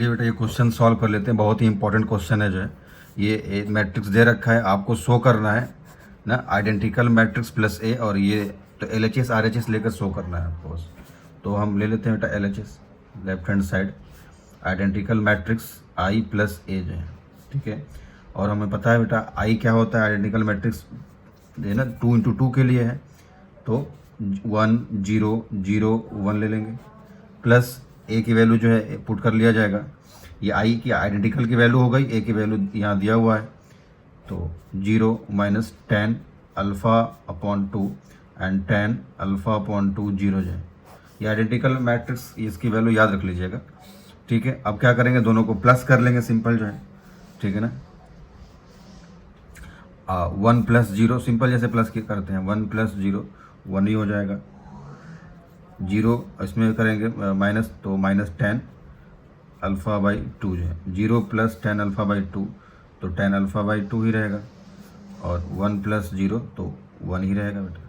चलिए बेटा ये क्वेश्चन सॉल्व कर लेते हैं। बहुत ही इंपॉर्टेंट क्वेश्चन है जो है ये एक मैट्रिक्स दे रखा है, आपको शो करना है ना आइडेंटिकल मैट्रिक्स प्लस ए, और ये तो L H S R H S लेकर शो करना है आपको बस। तो हम ले लेते हैं बेटा L H S left hand side, identical matrix I plus A जो है, ठीक है। और हमें पता है बेटा आई क्या होता है, आइडेंटिकल मैट्रिक्स है ना 2 × 2 के लिए है, तो 1 0 0 1 ले लेंगे, प्लस ए की वैल्यू जो है पुट कर लिया जाएगा। ये आई की आइडेंटिकल की वैल्यू हो गई, ए की वैल्यू यहाँ दिया हुआ है, तो 0 - 10 alpha upon 2 and 10 alpha upon 2 0 जो है ये आइडेंटिकल मैट्रिक्स, इसकी वैल्यू याद रख लीजिएगा, ठीक है। अब क्या करेंगे, दोनों को प्लस कर लेंगे, सिंपल जो है, ठीक है ना। 1 + 0 सिंपल जैसे प्लस करते हैं, 1 + 0 1 ही हो जाएगा। 0 इसमें करेंगे माइनस, तो -10 अल्फ़ा बाई 2 जो है, 0 + 10 अल्फ़ा बाई 2 तो 10 अल्फ़ा बाई 2 ही रहेगा, और 1 + 0 तो 1 ही रहेगा बेटा,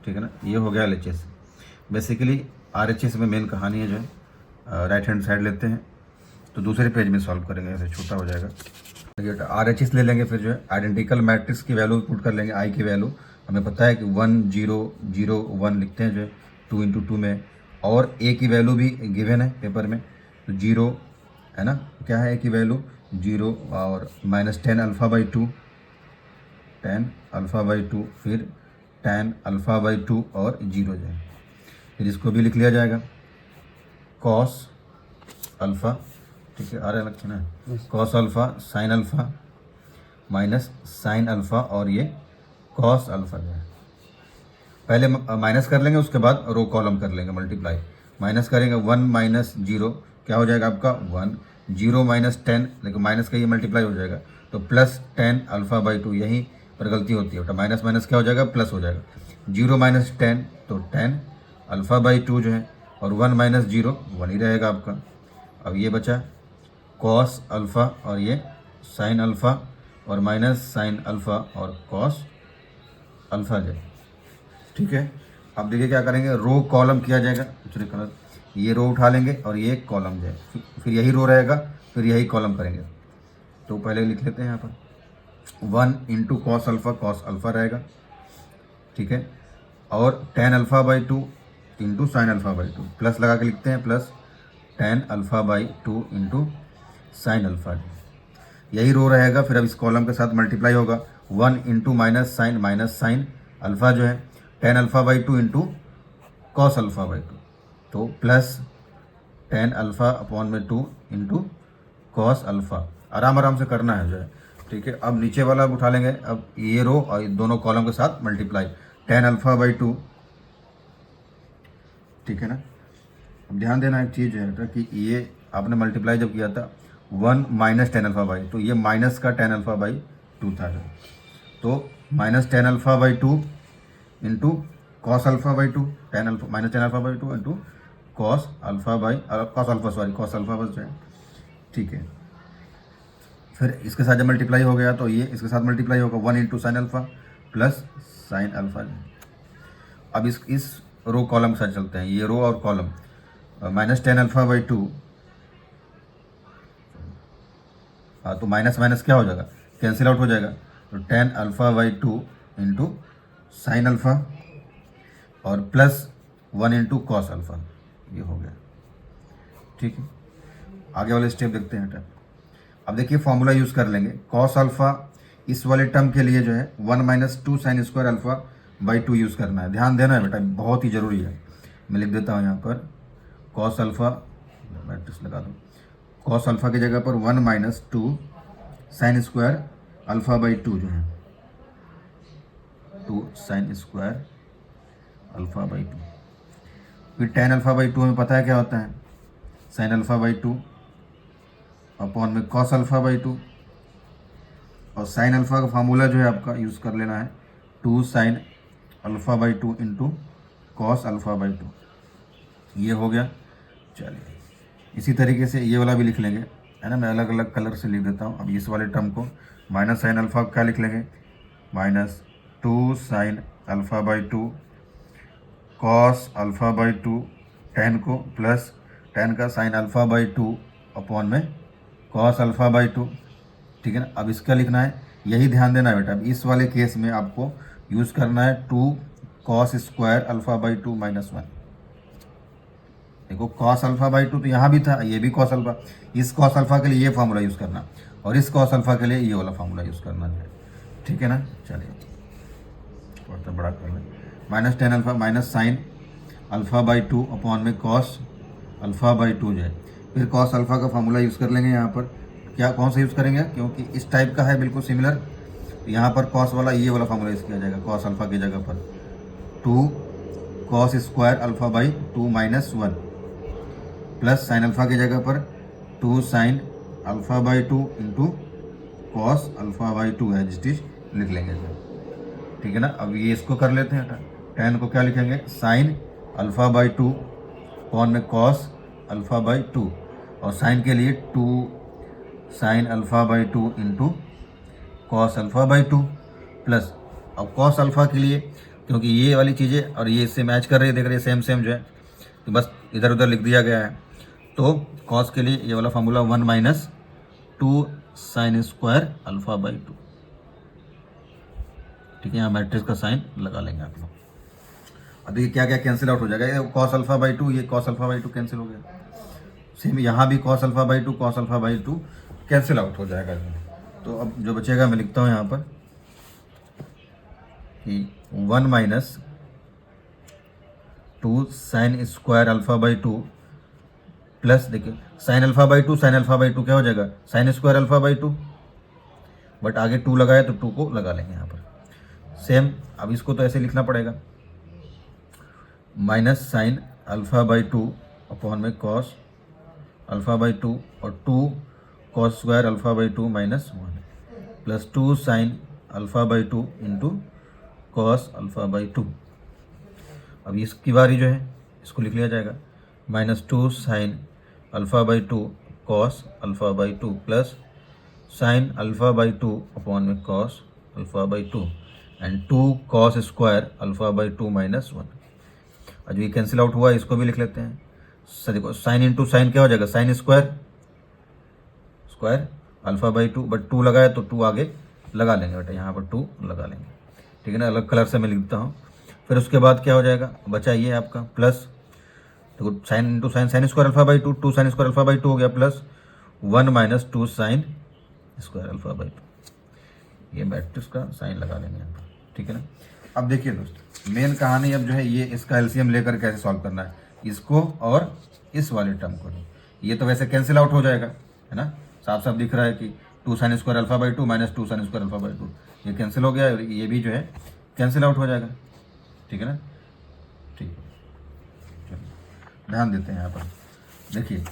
ठीक है ना। ये हो गया LHS। बेसिकली RHS में मेन कहानी है जो है, राइट हैंड साइड लेते हैं तो दूसरे पेज में सॉल्व करेंगे, ऐसे छोटा हो जाएगा। बेटा RHS ले लेंगे, फिर जो है आइडेंटिकल मैट्रिक्स की वैल्यू पुट कर लेंगे, आई की वैल्यू हमें पता है कि 1 0 0 1 लिखते हैं जो है 2 × 2 में, और ए की वैल्यू भी गिवन है पेपर में, तो 0 है ना, क्या है ए की वैल्यू 0, और -10 अल्फ़ा बाई 2 10 अल्फ़ा बाई 2, फिर 10 अल्फ़ा बाई 2 और 0 जो है, फिर इसको भी लिख लिया जाएगा कॉस अल्फ़ा, ठीक है, आ रहा है ना, cos alpha sine alpha minus sine alpha, और ये कॉस अल्फ़ा जो है, पहले माइनस कर लेंगे, उसके बाद रो कॉलम कर लेंगे मल्टीप्लाई। माइनस करेंगे 1 - 0 क्या हो जाएगा आपका 1, 0 - 10, लेकिन माइनस का ये मल्टीप्लाई हो जाएगा, तो +10 अल्फ़ा बाई 2, यहीं पर गलती होती है बेटा, माइनस माइनस क्या हो जाएगा प्लस हो जाएगा, 0 - 10 तो 10 अल्फ़ा बाई 2 जो है, और 1 - 0 1 ही रहेगा आपका। अब ये बचा कॉस अल्फ़ा, और ये साइन अल्फ़ा, और माइनस साइन अल्फ़ा और कॉस अल्फ़ा जो है, ठीक है। अब देखिए क्या करेंगे, रो कॉलम किया जाएगा, दूसरे कलर, ये रो उठा लेंगे और ये कॉलम जो है, फिर यही रो रहेगा, फिर यही कॉलम करेंगे। तो पहले लिख लेते हैं यहाँ पर 1 × कॉस अल्फ़ा रहेगा, ठीक है, और 10 alpha by 2 × sign alpha by 2, plus लगा के लिखते हैं, plus 10 alpha by 2 × sine alpha, यही रो रहेगा। फिर अब इस कॉलम के साथ मल्टीप्लाई होगा, 1 × माइनस साइन अल्फ़ा जो है 10 alpha by 2 × cos alpha by 2, तो प्लस 10 अल्फ़ा अपॉन में 2 × कॉस अल्फ़ा, आराम आराम से करना है जो है, ठीक है। अब नीचे वाला उठा लेंगे, अब ये रो और दोनों कॉलम के साथ मल्टीप्लाई, 10 अल्फ़ा बाई 2, ठीक है ना। अब ध्यान देना एक चीज़ है कि ये आपने मल्टीप्लाई जब किया था 1 - 10 अल्फ़ा बाई, तो ये माइनस का 10 अल्फ़ा बाई 2 था जो, तो -10 alpha by 2 × cos alpha by 2, -10 alpha by 2 × cos alpha बस जो है, ठीक है। फिर इसके साथ जब मल्टीप्लाई हो गया तो ये इसके साथ मल्टीप्लाई होगा, 1 × sine alpha plus sine alpha. अब इस रो कॉलम के साथ चलते हैं, ये रो और कॉलम, -10 अल्फ़ा बाई 2, हाँ, तो माइनस माइनस क्या हो जाएगा, कैंसिल आउट हो जाएगा, तो 10 अल्फ़ा बाई 2 × साइन अल्फ़ा, और प्लस 1 × कॉस अल्फ़ा, ये हो गया, ठीक है। आगे वाले स्टेप देखते हैं बेटा। अब देखिए फॉर्मूला यूज़ कर लेंगे, कॉस अल्फ़ा इस वाले टर्म के लिए जो है 1 - 2 sine square alpha by 2 use करना है, ध्यान देना है बेटा, बहुत ही ज़रूरी है। मैं लिख देता हूँ यहाँ पर कॉस अल्फ़ा, मैट्रिक्स लगा दूँ, कॉस अल्फ़ा की जगह पर 1 - 2 साइन स्क्वायर अल्फ़ा बाई 2 जो है, 2 साइन स्क्वायर अल्फ़ा बाई 2, फिर 10 अल्फ़ा बाई 2 हमें पता है क्या होता है, साइन अल्फ़ा बाई 2 अपॉन में कॉस अल्फ़ा बाई 2, और साइन अल्फ़ा का फार्मूला जो है आपका यूज़ कर लेना है 2 sine alpha by 2 × cos alpha by 2, ये हो गया। चलिए इसी तरीके से ये वाला भी लिख लेंगे, है ना, मैं अलग अलग कलर से लिख देता हूँ। अब इस वाले टर्म को माइनस साइन अल्फ़ा क्या लिख लेंगे, -2 sine alpha by 2 cos alpha by 2, 10 को प्लस 10 का साइन अल्फ़ा बाई 2 अपॉन में कॉस अल्फ़ा बाई 2, ठीक है ना। अब इसका लिखना है, यही ध्यान देना है बेटा, अब इस वाले केस में आपको यूज़ करना है 2 cos square alpha by 2 minus 1। देखो कॉस अल्फ़ा बाई 2 तो यहाँ भी था, ये भी कॉस अल्फ़ा, इस कॉस अल्फ़ा के लिए ये फार्मूला यूज़ करना और इस कॉस अल्फ़ा के लिए ये वाला फार्मूला यूज़ करना है, ठीक है ना। चलिए थोड़ा सा बड़ा कर लें, minus tan alpha minus sign alpha by 2 upon में कॉस अल्फ़ा बाई 2 जो है। फिर कॉस अल्फ़ा का फार्मूला यूज़ कर लेंगे यहाँ पर, क्या कौन सा यूज़ करेंगे, क्योंकि इस टाइप का है बिल्कुल सिमिलर, तो यहाँ पर कॉस वाला ये वाला फार्मूला यूज़ किया जाएगा। कॉस अल्फ़ा की जगह पर 2 cos square alpha by 2 minus 1 plus sine alpha की जगह पर 2 sine alpha by 2 into cos alpha by 2 है जिस लिख लेंगे, ठीक है ना। अब ये इसको कर लेते हैं, टेन को क्या लिखेंगे, साइन अल्फ़ा बाई 2 अपॉन में कॉस अल्फ़ा बाई 2, और साइन के लिए 2 sine alpha by 2 into cos alpha by 2 plus, अब कॉस अल्फ़ा के लिए क्योंकि ये वाली चीज़ें और ये इससे मैच कर रही है, देख रही है सेम सेम जो है, तो बस इधर उधर लिख दिया गया है। तो कॉस के लिए ये वाला formula 1 minus 2 sine square alpha by 2, ठीक है। यहाँ मैट्रिक्स का साइन लगा लेंगे आप लोग। अब देखिए क्या क्या कैंसिल आउट हो जाएगा, ये कॉस अल्फ़ा बाई 2, ये कॉस अल्फ़ा बाई 2 कैंसिल हो गया, सेम यहाँ भी cos alpha by 2 cos alpha by 2 cancel out हो जाएगा। तो अब जो बचेगा मैं लिखता हूँ यहाँ पर कि 1 minus 2 sine square alpha by 2 plus, देखिए sine alpha by 2 sine alpha by 2 क्या हो जाएगा, sine square alpha by 2, but आगे 2 लगाए तो 2 को लगा लेंगे यहाँ पर सेम। अब इसको तो ऐसे लिखना पड़ेगा, minus sign alpha by 2 upon में कॉस अल्फ़ा बाई 2 और 2 cos square alpha by 2 minus 1 plus 2 sine alpha by 2 into cos alpha by 2। अब इसकी बारी जो है इसको लिख लिया जाएगा, minus 2 sine alpha by 2 cos alpha by 2 plus sine alpha by 2 upon में cos alpha by 2 and 2 cos square alpha by 2 minus 1। और जो ये कैंसिल आउट हुआ इसको भी लिख लेते हैं। सर देखो साइन इंटू साइन क्या हो जाएगा, sine square square alpha by 2, but 2 लगाए तो 2 आगे लगा लेंगे बेटा, यहाँ पर 2 लगा लेंगे, ठीक है ना। अलग कलर से मैं लिखता हूँ। फिर उसके बाद क्या हो जाएगा, बचा ये आपका प्लस, देखो sine into sine sign square alpha by 2 2 sine square alpha by 2 हो गया plus 1 minus 2 sine square alpha by 2, ये मैट्रिक्स का साइन लगा लेंगे यहाँ पर, ठीक है ना। अब देखिए दोस्तों मेन कहानी अब जो है ये इसका एलसीएम लेकर कैसे सॉल्व करना है, इसको और इस वाले टर्म को। ये तो वैसे कैंसिल आउट हो जाएगा, है ना, साफ साफ दिख रहा है कि 2 sine square alpha by 2 minus 2 sine square alpha by 2, ये कैंसिल हो गया, ये भी जो है कैंसिल आउट हो जाएगा, ठीक है ना। ठीक है, चलिए ध्यान देते हैं यहाँ पर, देखिए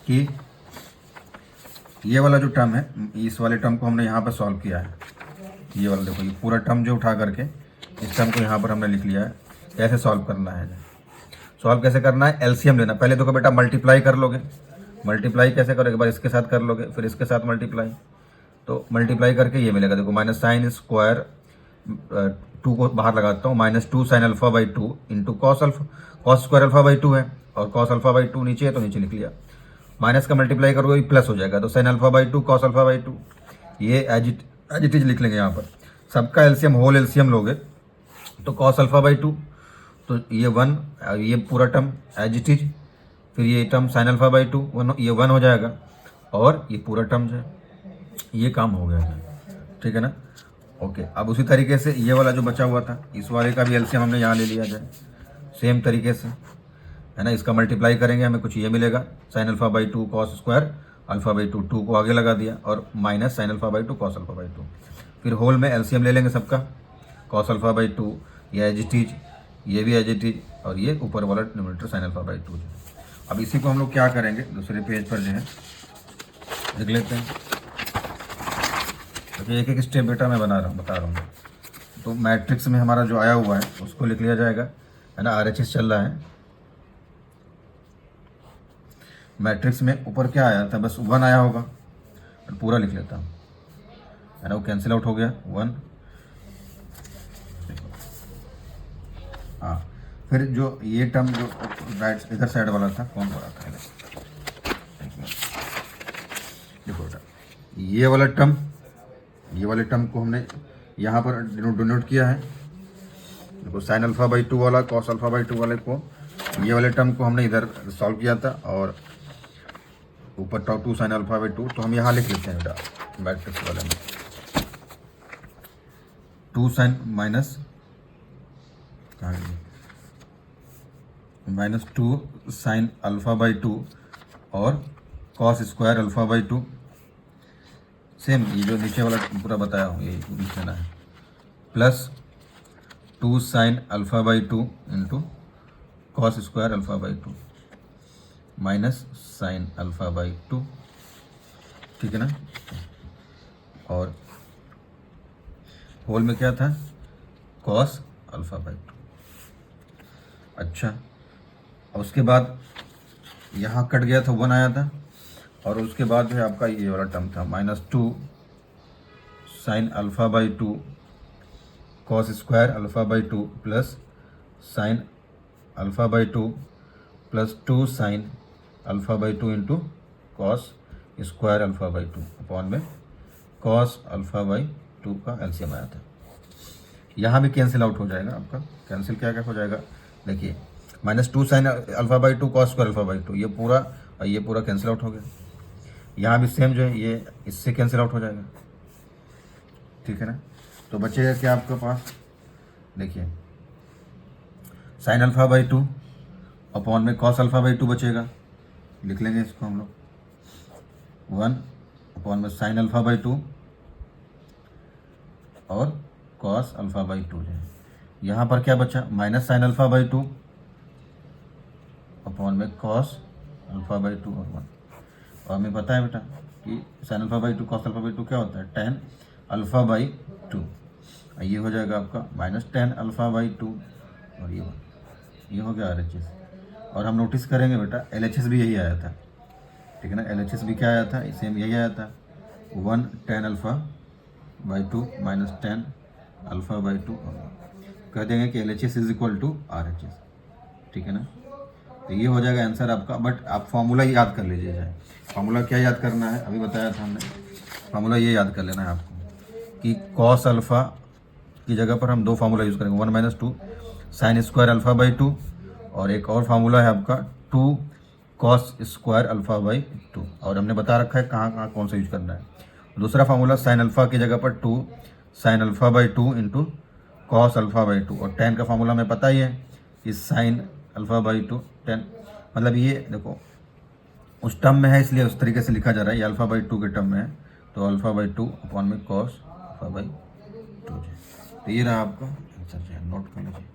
कि ये वाला जो टर्म है, इस वाले टर्म को हमने यहाँ पर सॉल्व किया है। ये वाला देखो, ये पूरा टर्म जो उठा करके इस टर्म को यहाँ पर हमने लिख लिया है। कैसे सॉल्व करना है, सॉल्व कैसे करना है, एलसीएम लेना। पहले देखो बेटा मल्टीप्लाई कर लोगे, मल्टीप्लाई कैसे करोगे, एक बार इसके साथ कर लोगे फिर इसके साथ मल्टीप्लाई, तो मल्टीप्लाई करके ये मिलेगा, देखो माइनस साइन स्क्वायर 2 को बाहर लगाता हूँ, minus 2 sine alpha by 2 into cos square alpha by 2 है, और कॉस अल्फ़ा बाई 2 नीचे है तो नीचे लिख लिया, माइनस का मल्टीप्लाई करोगे प्लस हो जाएगा, तो sign alpha by 2 cos alpha by 2, ये एज इट इज लिख लेंगे यहाँ पर। सबका एलसीएम होल एलसीएम लोगे तो कॉस अल्फ़ा बाई 2, तो ये 1, ये पूरा टर्म एज इट इज, फिर ये टर्म साइन अल्फ़ा बाई 2 ये 1 हो जाएगा, और ये पूरा टर्म जो है ये काम हो गया है, ठीक है ना। ओके, अब उसी तरीके से ये वाला जो बचा हुआ था इस वाले का भी एलसीएम हमने यहाँ ले लिया जाए सेम तरीके से, है ना। इसका मल्टीप्लाई करेंगे हमें कुछ ये मिलेगा, sign alpha by 2 cos square alpha by 2, 2 को आगे लगा दिया, और minus sign alpha by 2 cos alpha by 2, फिर होल में एलसीएम ले लेंगे सबका, कॉस अल्फ़ा बाई 2 ये एज इट इज, ये भी एज इट इज, और ये ऊपर वाला डिनोमिनेटर साइन अल्फ़ा बाई 2। अब इसी को हम लोग क्या करेंगे, दूसरे पेज पर जो है लिख लेते हैं। तो एक एक स्टेप बेटा मैं बता रहा हूँ। तो मैट्रिक्स में हमारा जो आया हुआ है उसको लिख लिया जाएगा, है ना, RHS चल रहा है। मैट्रिक्स में ऊपर क्या आया था, बस 1 आया होगा, तो पूरा लिख लेता हूँ, है ना, वो कैंसिल आउट हो गया 1। हाँ, फिर जो ये टर्म जो राइट इधर साइड वाला था कौन वाला था, एक मिनट, देखो बेटा, ये वाले टर्म को हमने यहाँ पर डिनोट किया है। देखो साइन अल्फा बाई 2 वाला, कॉस अल्फा बाई 2 वाले को, ये वाले टर्म को हमने इधर सॉल्व किया था, और ऊपर 2 साइन अल्फा बाई 2, तो हम यहाँ लिख लेते हैं बेटा मैट्रिक्स वाले में 2 sine minus 2 sine alpha by 2 और cos square alpha by 2। Same ये जो नीचे वाला पूरा बताया हूँ यही लिखना है, plus 2 sine alpha by 2 into cos square alpha by 2 minus sign alpha by 2, ठीक है ना। और होल में क्या था, कॉस अल्फा बाई 2। अच्छा, और उसके बाद यहाँ कट गया था 1 आया था, और उसके बाद जो है आपका ये वाला टर्म था -2 sine alpha by 2 cos square alpha by 2 plus sign alpha by 2 plus 2 sine alpha by 2 into cos square alpha by 2 upon में कॉस अल्फा बाई 2 का एलसीएम आया था। यहाँ भी कैंसिल आउट हो जाएगा आपका, कैंसिल क्या क्या हो जाएगा, देखिए -2 sine alpha by 2 cos square alpha by 2, ये पूरा और ये पूरा कैंसिल आउट हो गया। यहाँ भी सेम जो है ये इससे कैंसिल आउट हो जाएगा, ठीक है ना। तो बचेगा क्या आपके पास, देखिए साइन अल्फा बाई 2 अपॉन में कॉस अल्फा बाई 2 बचेगा, लिख लेंगे इसको हम लोग 1 अपॉन में साइन अल्फा बाई 2 और कॉस अल्फा बाई 2 जो है। यहाँ पर क्या बचा, minus sign alpha by 2 upon में कॉस अल्फा बाई 2 और 1। और हमें पता है बेटा कि sign alpha by 2 cos alpha by 2 क्या होता है, tan अल्फा बाई 2। ये हो जाएगा आपका -tan अल्फा बाई 2 और ये हो गया RHS। और हम नोटिस करेंगे बेटा LHS भी यही आया था, ठीक है ना। LHS भी क्या आया था, सेम यही आया था 1 tan alpha by 2 minus tan alpha by 2 और कह देंगे कि LHS is equal to RHS, ठीक है ना। तो ये हो जाएगा आंसर आपका। बट आप फॉर्मूला याद कर लीजिए जाए। फॉर्मूला क्या याद करना है, अभी बताया था हमने, फार्मूला ये याद कर लेना है आपको कि कॉस अल्फ़ा की जगह पर हम 2 फार्मूला यूज़ करेंगे, 1 - 2 साइन स्क्वायर अल्फ़ा बाई 2 और एक और फार्मूला है आपका 2 कॉस स्क्वायर अल्फ़ा बाई 2। और हमने बता रखा है कहाँ कहाँ कौन सा यूज करना है। दूसरा फार्मूला साइन अल्फ़ा की जगह पर 2 sine alpha by 2 into cos alpha by 2 और tan का फार्मूला हमें पता ही है कि साइन अल्फ़ा बाई 2 tan, मतलब ये देखो उस टर्म में है इसलिए उस तरीके से लिखा जा रहा है, ये अल्फ़ा बाई 2 के टर्म में है, तो अल्फ़ा बाई 2 अपॉन में कॉस अल्फ़ा बाई 2। तो ये रहा आपका आंसर, नोट कर लीजिए।